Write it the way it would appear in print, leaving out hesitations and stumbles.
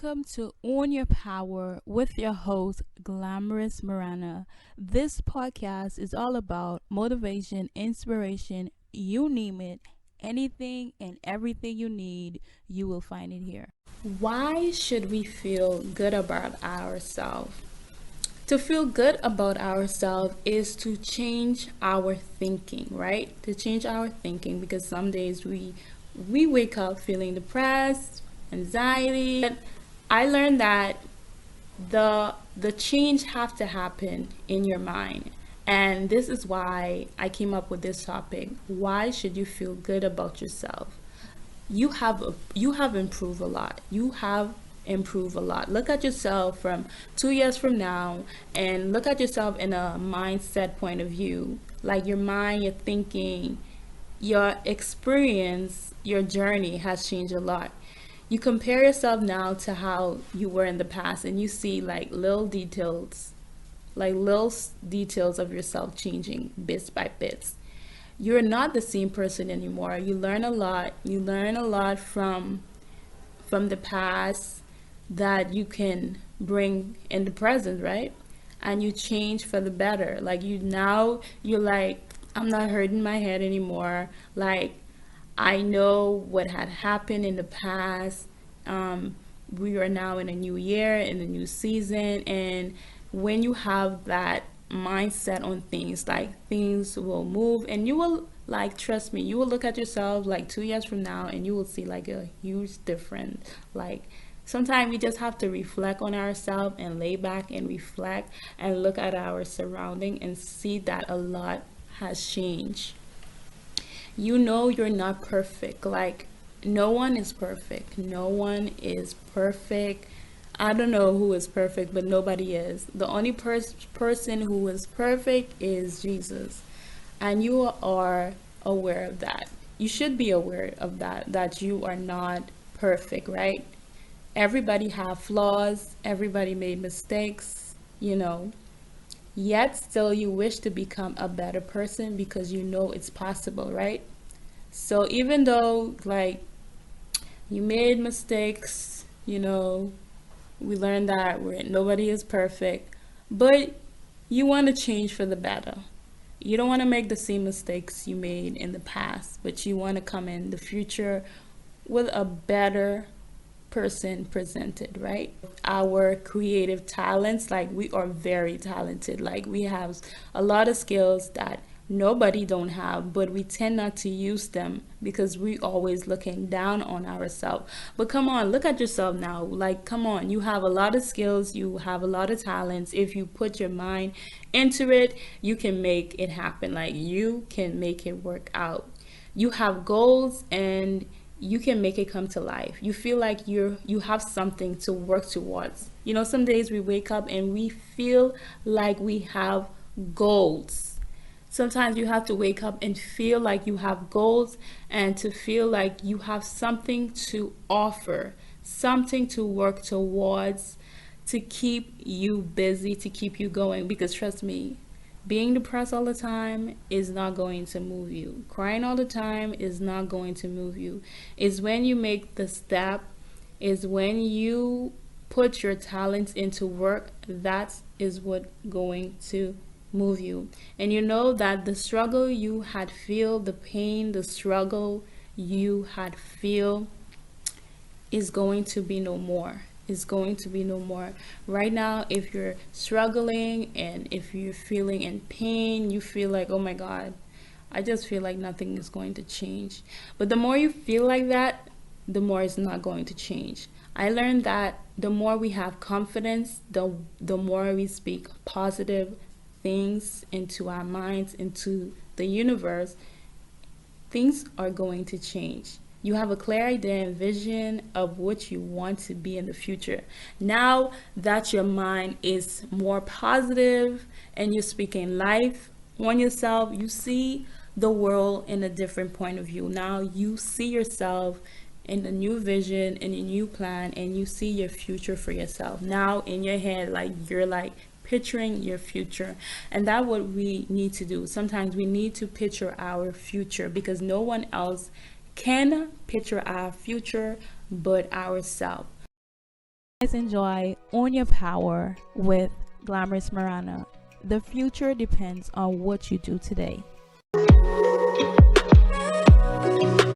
Welcome to Own Your Power with your host, Glamorous Marana. This podcast is all about motivation, inspiration, you name it, anything and everything you need, you will find it here. Why should we feel good about ourselves? To feel good about ourselves is to change our thinking, right? To change our thinking because some days we wake up feeling depressed, anxiety. But I learned that the change have to happen in your mind. And this is why I came up with this topic. Why should you feel good about yourself? You have improved a lot. You have improved a lot. Look at yourself from 2 years from now and look at yourself in a mindset point of view. Like your mind, your thinking, your experience, your journey has changed a lot. You compare yourself now to how you were in the past and you see like little details of yourself changing bits by bits. You're not the same person anymore. You learn a lot. You learn a lot from the past that you can bring in the present, right? And you change for the better. Like you're like, I'm not hurting my head anymore. Like I know what had happened in the past. Um, we are now in a new year, in a new season, and when you have that mindset on things, like things will move, and you will like trust me, you will look at yourself like 2 years from now, and you will see like a huge difference. Like sometimes we just have to reflect on ourselves and lay back and reflect and look at our surrounding and see that a lot has changed. You know you're not perfect. Like no one is perfect. No one is perfect. I don't know who is perfect, but nobody is. The only person who is perfect is Jesus. And you are aware of that. You should be aware of that you are not perfect, right? Everybody have flaws, everybody made mistakes, you know. Yet still you wish to become a better person because you know it's possible, right? So even though like you made mistakes, we learned that nobody is perfect, but you want to change for the better. You don't want to make the same mistakes you made in the past, but you want to come in the future with a better person presented, right? Our creative talents, like we are very talented. Like we have a lot of skills that nobody don't have, but we tend not to use them because we always looking down on ourselves. But come on, look at yourself now. Like come on, you have a lot of skills, you have a lot of talents. If you put your mind into it, you can make it happen. Like you can make it work out. You have goals and you can make it come to life. You feel like you have something to work towards. Some days we wake up and we feel like we have goals. Sometimes you have to wake up and feel like you have goals and to feel like you have something to offer, something to work towards, to keep you busy, to keep you going. Because trust me, being depressed all the time is not going to move you. Crying all the time is not going to move you. It's when you make the step, is when you put your talents into work, that is what going to move you. And you know that the struggle you had feel, the pain, the struggle you had feel is going to be no more. Is going to be no more. Right now, if you're struggling and if you're feeling in pain, you feel like, oh my God, I just feel like nothing is going to change. But the more you feel like that, the more it's not going to change. I learned that the more we have confidence, the more we speak positive things into our minds, into the universe, things are going to change. You have a clear idea and vision of what you want to be in the future. Now that your mind is more positive and you're speaking life on yourself, you see the world in a different point of view. Now you see yourself in a new vision, in a new plan, and you see your future for yourself. Now in your head, like you're like picturing your future, and that's what we need to do. Sometimes we need to picture our future because no one else can picture our future but ourselves. Guys, enjoy Own Your Power with Glamorous Marana. The future depends on what you do today.